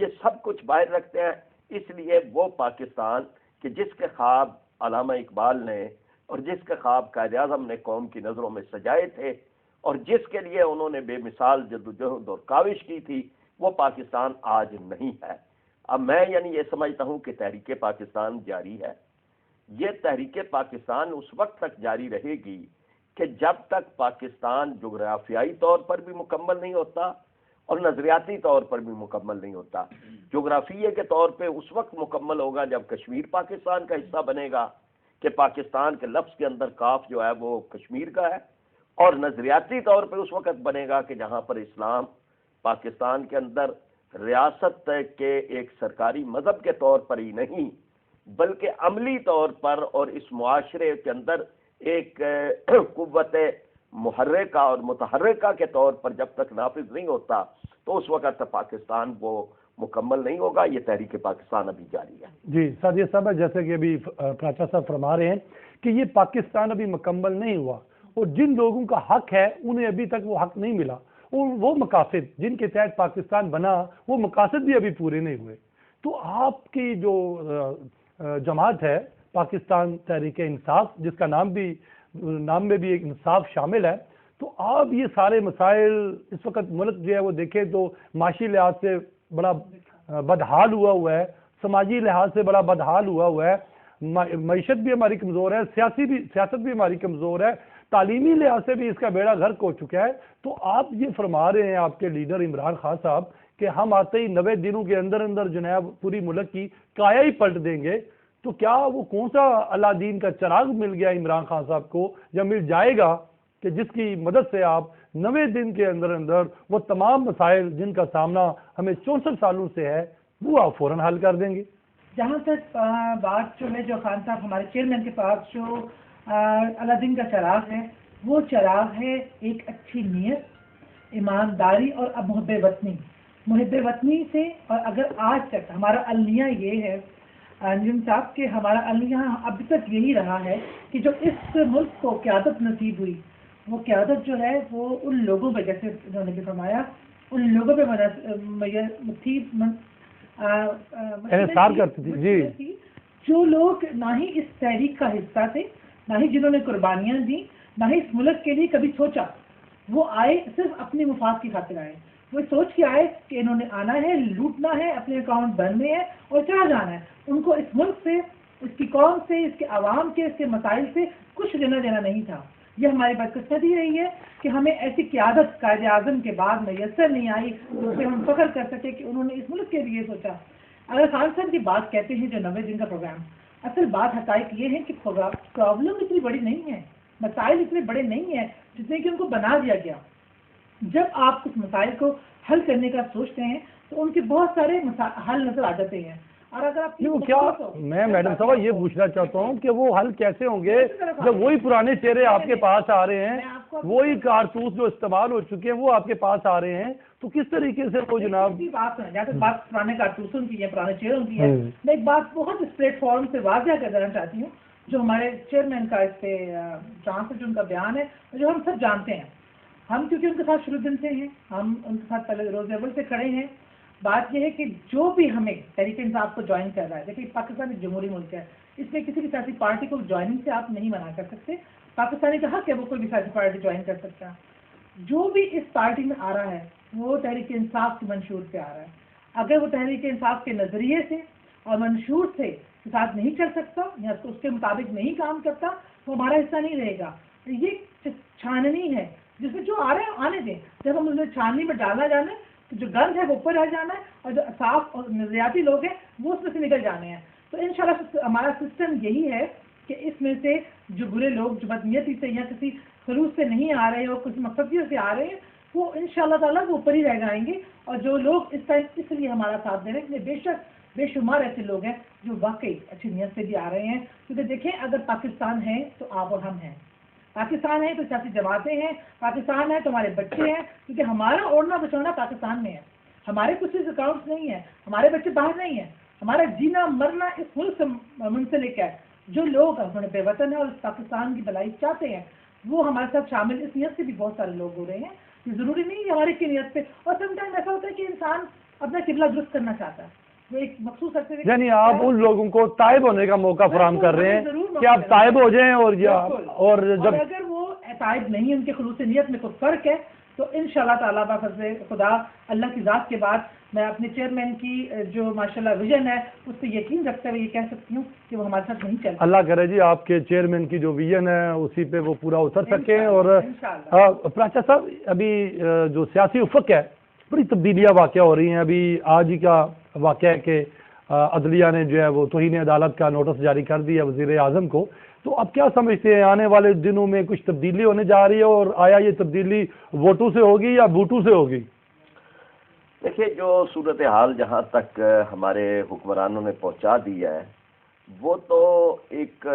یہ سب کچھ باہر رکھتے ہیں. اس لیے وہ پاکستان کہ جس کے خواب علامہ اقبال نے اور جس کے خواب قائد اعظم نے قوم کی نظروں میں سجائے تھے اور جس کے لیے انہوں نے بے مثال جدوجہد اور کاوش کی تھی، وہ پاکستان آج نہیں ہے. اب میں یہ سمجھتا ہوں کہ تحریک پاکستان جاری ہے. یہ تحریک پاکستان اس وقت تک جاری رہے گی کہ جب تک پاکستان جغرافیائی طور پر بھی مکمل نہیں ہوتا اور نظریاتی طور پر بھی مکمل نہیں ہوتا. جغرافیے کے طور پہ اس وقت مکمل ہوگا جب کشمیر پاکستان کا حصہ بنے گا کہ پاکستان کے لفظ کے اندر کاف جو ہے وہ کشمیر کا ہے، اور نظریاتی طور پہ اس وقت بنے گا کہ جہاں پر اسلام پاکستان کے اندر ریاست کے ایک سرکاری مذہب کے طور پر ہی نہیں بلکہ عملی طور پر اور اس معاشرے کے اندر ایک قوت محرکہ اور متحرکہ کے طور پر جب تک نافذ نہیں ہوتا تو اس وقت تک پاکستان وہ مکمل نہیں ہوگا. یہ تحریک پاکستان ابھی جاری ہے. جی سعدیہ صاحب، جیسے کہ ابھی پراچا صاحب فرما رہے ہیں کہ یہ پاکستان ابھی مکمل نہیں ہوا اور جن لوگوں کا حق ہے انہیں ابھی تک وہ حق نہیں ملا، اور وہ مقاصد جن کے تحت پاکستان بنا وہ مقاصد بھی ابھی پورے نہیں ہوئے. تو آپ کی جو جماعت ہے پاکستان تحریک انصاف، جس کا نام میں بھی ایک انصاف شامل ہے، تو آپ یہ سارے مسائل اس وقت ملک جو ہے وہ دیکھیں تو معاشی لحاظ سے بڑا بدحال ہوا ہے، سماجی لحاظ سے بڑا بدحال ہوا ہے، معیشت بھی ہماری کمزور ہے، سیاست بھی ہماری کمزور ہے، تعلیمی لحاظ سے بھی اس کا بیڑا غرق ہو چکا ہے. تو آپ یہ فرما رہے ہیں آپ کے لیڈر عمران خان صاحب کہ ہم آتے ہی 90 دنوں کے اندر جناب پوری ملک کی کایا ہی پلٹ دیں گے. تو کیا وہ کون سا اللہ دین کا چراغ مل گیا عمران خان صاحب کو یا مل جائے گا کہ جس کی مدد سے آپ 90 دن کے اندر وہ تمام مسائل جن کا سامنا ہمیں 64 سالوں سے ہے وہ آپ فوراً حل کر دیں گے؟ جہاں تک بات جو ہے جو خان صاحب ہمارے چیئرمین کے پاس جو اللہ دین کا چراغ ہے، وہ چراغ ہے ایک اچھی نیت، ایمانداری اور اب محب وطنی سے. اور اگر آج تک ہمارا المیہ یہ ہے انجم صاحب کہ ہمارا المیہ اب تک یہی رہا ہے کہ جو اس ملک کو قیادت نصیب ہوئی وہ قیادت جو ہے وہ ان لوگوں پہ، جیسے انہوں نے بھی فرمایا، ان لوگوں پہ انحصار کرتی تھی جو لوگ نہ ہی اس تحریک کا حصہ تھے، نہ ہی جنہوں نے قربانیاں دی، نہ ہی اس ملک کے لیے کبھی سوچا. وہ آئے صرف اپنے مفاد کی خاطر آئے، وہ سوچ کے آئے کہ انہوں نے آنا ہے، لوٹنا ہے، اپنے اکاؤنٹ بھرنے ہیں اور چلا جانا ہے. ان کو اس ملک سے، اس کی قوم سے، اس کے عوام کے، اس کے مسائل سے کچھ لینا دینا نہیں تھا. یہ ہماری بدقسمتی رہی ہے کہ ہمیں ایسی قیادت قائد اعظم کے بعد میسر نہیں آئی جس سے ہم فخر کر سکے کہ انہوں نے اس ملک کے لیے سوچا. اگر خان صاحب کی بات کہتے ہیں جو 90 دن کا پروگرام، اصل بات حقائق یہ ہے کہ پرابلم اتنی بڑی نہیں ہے، مسائل اتنے بڑے نہیں ہیں جتنے کہ ان کو بنا دیا گیا. جب آپ اس مسائل کو حل کرنے کا سوچتے ہیں تو ان کے بہت سارے حل نظر آ جاتے ہیں. اور اگر آپ میں میڈم صاحب یہ پوچھنا چاہتا ہوں کہ وہ حل کیسے ہوں گے جب وہی پرانے چہرے آپ کے پاس آ رہے ہیں، وہی کارتوس جو استعمال ہو چکے ہیں وہ آپ کے پاس آ رہے ہیں، تو کس طریقے سے وہ جناب بات پرانے کارتوسوں کی ہے، پرانے چہروں کی ہے. میں ایک بات بہت اس پلیٹ فارم سے واضح کر دینا چاہتی ہوں جو ہمارے چیئرمین کا اس پہ جہاں سے جو ان کا بیان ہے جو ہم سب جانتے ہیں. ہم کیونکہ ان کے ساتھ شروع دن سے ہیں، ہم ان کے ساتھ پہلے روز اول سے کھڑے ہیں. بات یہ ہے کہ جو بھی ہمیں تحریک انصاف کو جوائن کر رہا ہے، دیکھیے پاکستان ایک جمہوری ملک ہے، اس میں کسی بھی سیاسی پارٹی کو جوائننگ سے آپ نہیں منع کر سکتے. پاکستانی کا حق ہے وہ کوئی بھی سیاسی پارٹی جوائن کر سکتا ہے. جو بھی اس پارٹی میں آ رہا ہے وہ تحریک انصاف کے منشور سے آ رہا ہے. اگر وہ تحریک انصاف کے نظریے سے اور منشور سے ساتھ نہیں چل سکتا یا اس کے مطابق نہیں کام کرتا وہ ہمارا حصہ نہیں رہے گا. یہ چھاننی ہے جس میں جو آ رہے ہیں آنے دیں. جب ہم انہیں چھاننی میں ڈالنا جانا ہے تو جو گند ہے وہ اوپر رہ جانا ہے اور جو صاف اور نظریاتی لوگ ہیں وہ اس میں سے نکل جانے ہیں. تو انشاءاللہ ہمارا سسٹم یہی ہے کہ اس میں سے جو برے لوگ جو بدنیتی سے یا کسی خلوص سے نہیں آ رہے اور کسی مقصدیوں سے آ رہے ہیں وہ انشاءاللہ تعالیٰ وہ اوپر ہی رہ جائیں گے. اور جو لوگ اس ٹائم اس لیے ہمارا ساتھ دے رہے ہیں بے شک بے شمار ایسے لوگ ہیں جو واقعی اچھی نیت سے بھی آ رہے ہیں. کیونکہ دیکھیں اگر پاکستان ہے تو آپ اور ہم ہیں، پاکستان ہے تو سیاسی جماعتیں ہیں، پاکستان ہے تو ہمارے بچے ہیں. کیونکہ ہمارا اوڑھنا بچونا پاکستان میں ہے، ہمارے کچھ اکاؤنٹس نہیں ہیں، ہمارے بچے باہر نہیں ہیں، ہمارا جینا مرنا اس ملک سے منسلک ہے. جو لوگ اپنے بے وطن ہیں اور اس پاکستان کی بھلائی چاہتے ہیں وہ ہمارے ساتھ شامل اس نیت سے بھی بہت سارے لوگ ہو رہے ہیں. ضروری نہیں ہے ہماری کی نیت سے. اور سم ٹائم ایسا ہوتا ہے کہ انسان اپنا قبلہ درست کرنا چاہتا ہے، وہ ایک مخصوص عرصے میں، یعنی آپ ان لوگوں کو تائب ہونے کا موقع فراہم کر رہے ہیں کہ آپ تائب ہو جائیں، اور جب اگر وہ تائب نہیں، ان کے خلوص نیت میں کوئی فرق ہے، تو انشاءاللہ تعالیٰ بفضل خدا اللہ کی ذات کے بعد میں اپنے چیئرمین کی جو ماشاءاللہ ویژن ہے اس پہ یقین رکھتے ہوئے یہ کہہ سکتی ہوں کہ وہ ہمارے ساتھ نہیں چلتا۔ اللہ کرے جی آپ کے چیئرمین کی جو ویژن ہے اسی پہ وہ پورا اتر سکیں۔ اور پراچا صاحب، ابھی جو سیاسی افق ہے بڑی تبدیلیاں واقع ہو رہی ہیں۔ ابھی آج ہی کا واقعہ ہے کہ عدلیہ نے جو ہے وہ توہین عدالت کا نوٹس جاری کر دیا وزیر اعظم کو، تو اب کیا سمجھتے ہیں آنے والے دنوں میں کچھ تبدیلی ہونے جا رہی ہے، اور آیا یہ تبدیلی ووٹوں سے ہوگی یا بوٹوں سے ہوگی؟ دیکھیے، جو صورتحال جہاں تک ہمارے حکمرانوں نے پہنچا دی ہے وہ تو ایک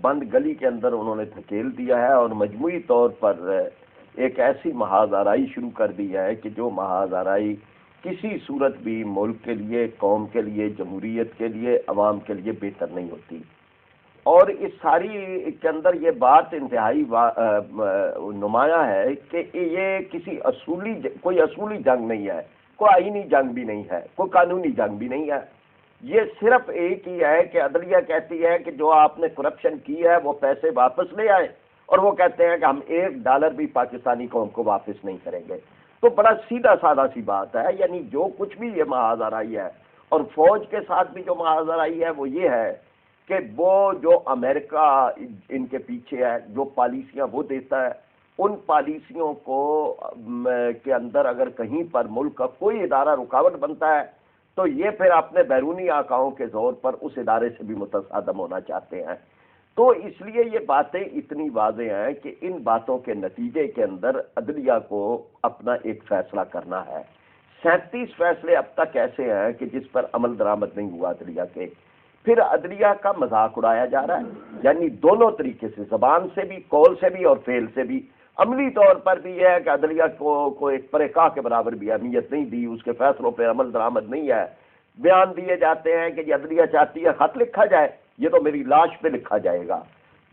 بند گلی کے اندر انہوں نے دھکیل دیا ہے، اور مجموعی طور پر ایک ایسی محاذ آرائی شروع کر دی ہے کہ جو محاذ آرائی کسی صورت بھی ملک کے لیے، قوم کے لیے، جمہوریت کے لیے، عوام کے لیے بہتر نہیں ہوتی۔ اور اس ساری کے اندر یہ بات انتہائی نمایاں ہے کہ یہ کوئی اصولی جنگ نہیں ہے، کوئی آئینی جنگ بھی نہیں ہے، کوئی قانونی جنگ بھی نہیں ہے۔ یہ صرف ایک ہی ہے کہ عدلیہ کہتی ہے کہ جو آپ نے کرپشن کی ہے وہ پیسے واپس لے آئے، اور وہ کہتے ہیں کہ ہم $1 بھی پاکستانی قوم کو واپس نہیں کریں گے۔ تو بڑا سیدھا سادہ سی بات ہے، یعنی جو کچھ بھی یہ محاذ آرائی ہے، اور فوج کے ساتھ بھی جو محاذ آرائی ہے وہ یہ ہے کہ وہ جو امریکہ ان کے پیچھے ہے، جو پالیسیاں وہ دیتا ہے، ان پالیسیوں کو کے اندر اگر کہیں پر ملک کا کوئی ادارہ رکاوٹ بنتا ہے تو یہ پھر اپنے بیرونی آقاؤں کے زور پر اس ادارے سے بھی متصادم ہونا چاہتے ہیں۔ تو اس لیے یہ باتیں اتنی واضح ہیں کہ ان باتوں کے نتیجے کے اندر عدلیہ کو اپنا ایک فیصلہ کرنا ہے۔ 37 فیصلے اب تک ایسے ہیں کہ جس پر عمل درآمد نہیں ہوا عدلیہ کے۔ پھر عدلیہ کا مذاق اڑایا جا رہا ہے، یعنی دونوں طریقے سے، زبان سے بھی، قول سے بھی، اور فعل سے بھی۔ عملی طور پر بھی یہ ہے کہ عدلیہ کو ایک پرکاہ کے برابر بھی اہمیت نہیں دی، اس کے فیصلوں پہ عمل درآمد نہیں ہے۔ بیان دیے جاتے ہیں کہ یہ عدلیہ چاہتی ہے خط لکھا جائے، یہ تو میری لاش پہ لکھا جائے گا۔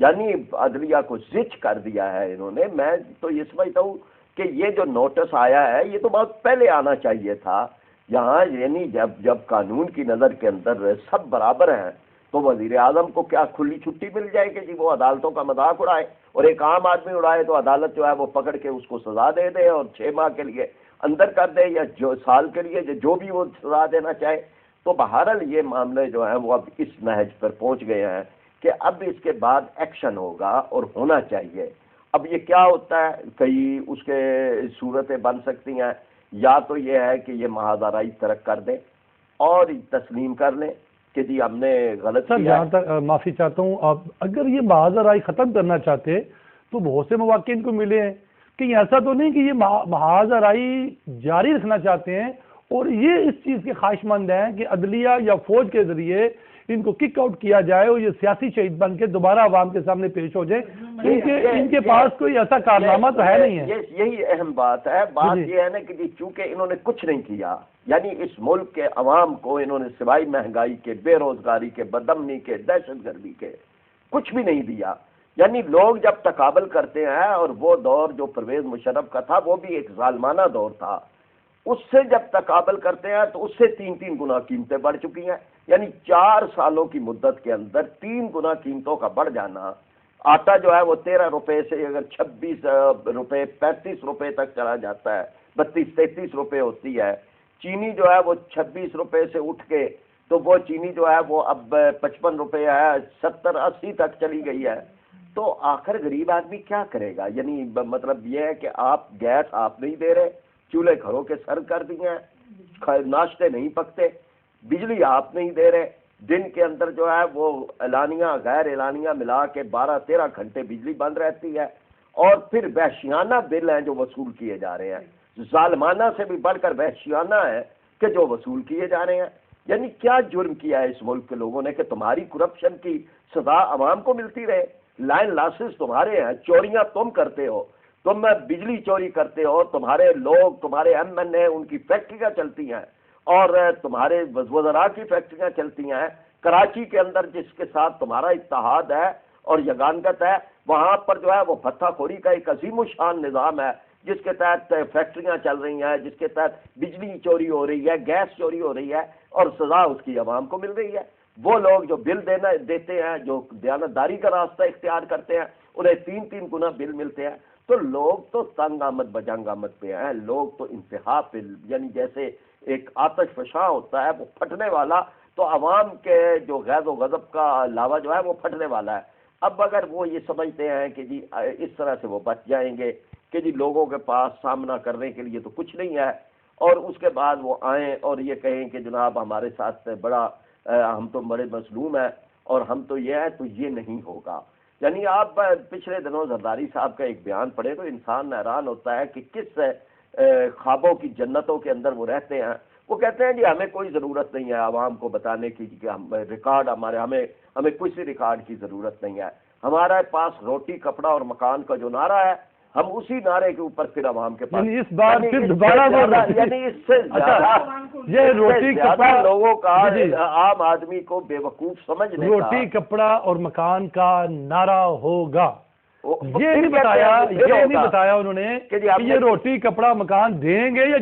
یعنی عدلیہ کو زچ کر دیا ہے انہوں نے۔ میں تو یہ سمجھتا ہوں کہ یہ جو نوٹس آیا ہے یہ تو بہت پہلے آنا چاہیے تھا یہاں، یعنی جب قانون کی نظر کے اندر سب برابر ہیں تو وزیر اعظم کو کیا کھلی چھٹی مل جائے کہ جی وہ عدالتوں کا مذاق اڑائے، اور ایک عام آدمی اڑائے تو عدالت جو ہے وہ پکڑ کے اس کو سزا دے دے اور 6 ماہ کے لیے اندر کر دے، یا جو سال کے لیے جو بھی وہ سزا دینا چاہے۔ تو بہرحال یہ معاملے جو ہیں وہ اب اس نہج پر پہنچ گئے ہیں کہ اب اس کے بعد ایکشن ہوگا، اور ہونا چاہیے۔ اب یہ کیا ہوتا ہے، کئی اس کے صورتیں بن سکتی ہیں، یا تو یہ ہے کہ یہ محاذ آرائی ترک کر دیں اور تسلیم کر لیں کہ جی ہم نے غلط سر، کیا۔ جہاں تک معافی چاہتا ہوں، آپ اگر یہ محاذ آرائی ختم کرنا چاہتے تو بہت سے مواقع ان کو ملے ہیں، کہ ایسا تو نہیں کہ یہ محاذ آرائی جاری رکھنا چاہتے ہیں اور یہ اس چیز کے خواہش مند ہیں کہ عدلیہ یا فوج کے ذریعے ان کو کک آؤٹ کیا جائے اور یہ سیاسی شہید بن کے دوبارہ عوام کے سامنے پیش ہو جائے؟ ان کے پاس کوئی ایسا کارنامہ تو ہے نہیں ہے۔ یہی اہم بات ہے۔ بات یہ ہے نا کہ چونکہ انہوں نے کچھ نہیں کیا، یعنی اس ملک کے عوام کو انہوں نے سوائے مہنگائی کے، بے روزگاری کے، بدامنی کے، دہشت گردی کے کچھ بھی نہیں دیا۔ یعنی لوگ جب تقابل کرتے ہیں، اور وہ دور جو پرویز مشرف کا تھا وہ بھی ایک ظالمانہ دور تھا، اس سے جب تقابل کرتے ہیں تو اس سے 3 گنا قیمتیں بڑھ چکی ہیں۔ یعنی 4 سالوں کی مدت کے اندر 3 گنا قیمتوں کا بڑھ جانا۔ آٹا جو ہے وہ 13 روپے سے اگر 26 روپے 35 روپے تک چلا جاتا ہے، 32-33 روپے ہوتی ہے۔ چینی جو ہے وہ 26 روپے سے اٹھ کے تو وہ چینی جو ہے وہ اب 55 روپے ہے، 70-80 تک چلی گئی ہے۔ تو آخر غریب آدمی کیا کرے گا؟ یعنی مطلب یہ ہے کہ آپ گیس آپ نہیں دے رہے، چولہے گھروں کے سر کر دیے ہیں، ناشتے نہیں پکتے، بجلی آپ نہیں دے رہے، دن کے اندر جو ہے وہ اعلانیہ غیر اعلانیہ ملا کے 12-13 گھنٹے بجلی بند رہتی ہے، اور پھر وحشیانہ بل ہیں جو وصول کیے جا رہے ہیں، ظالمانہ سے بھی بڑھ کر وحشیانہ ہے کہ جو وصول کیے جا رہے ہیں۔ یعنی کیا جرم کیا ہے اس ملک کے لوگوں نے کہ تمہاری کرپشن کی سزا عوام کو ملتی رہے؟ لائن لاسز تمہارے ہیں، چوریاں تم کرتے ہو، تم بجلی چوری کرتے ہو، تمہارے لوگ، تمہارے MNA ان کی فیکٹریاں چلتی ہیں، اور تمہارے وزراء کی فیکٹریاں چلتی ہیں۔ کراچی کے اندر جس کے ساتھ تمہارا اتحاد ہے اور یگانگت ہے، وہاں پر جو ہے وہ بھتہ خوری کا ایک عظیم الشان نظام ہے جس کے تحت فیکٹریاں چل رہی ہیں، جس کے تحت بجلی چوری ہو رہی ہے، گیس چوری ہو رہی ہے، اور سزا اس کی عوام کو مل رہی ہے۔ وہ لوگ جو بل دیتے ہیں، جو دیانتداری کا راستہ اختیار کرتے ہیں، انہیں 3 گنا بل ملتے ہیں۔ تو لوگ تو تنگ آمد بجنگ آمد پہ ہیں، لوگ تو انتہا پہ، یعنی جیسے ایک آتش فشاں ہوتا ہے وہ پھٹنے والا، تو عوام کے جو غیظ و غضب کا لاوا جو ہے وہ پھٹنے والا ہے۔ اب اگر وہ یہ سمجھتے ہیں کہ جی اس طرح سے وہ بچ جائیں گے کہ جی لوگوں کے پاس سامنا کرنے کے لیے تو کچھ نہیں ہے، اور اس کے بعد وہ آئیں اور یہ کہیں کہ جناب ہمارے ساتھ بڑا ہم تو بڑے مظلوم ہیں اور ہم تو یہ ہے، تو یہ نہیں ہوگا۔ یعنی آپ پچھلے دنوں زرداری صاحب کا ایک بیان پڑھے تو انسان حیران ہوتا ہے کہ کس خوابوں کی جنتوں کے اندر وہ رہتے ہیں۔ وہ کہتے ہیں جی ہمیں کوئی ضرورت نہیں ہے عوام کو بتانے کی کہ ہم ریکارڈ ہمیں کسی ریکارڈ کی ضرورت نہیں ہے، ہمارے پاس روٹی کپڑا اور مکان کا جو نعرہ ہے ہم اسی نعرے کے اوپر پھر عوام کے پاس، یعنی اس بار پھر دوبارہ یعنی اس سے یہ روٹی کپڑا لوگوں کا عام آدمی کو بے وقوف سمجھنے کا، روٹی کپڑا اور مکان کا نعرہ ہوگا۔ یہ نہیں بتایا انہوں نے کہ یہ روٹی کپڑا مکان دیں گے یا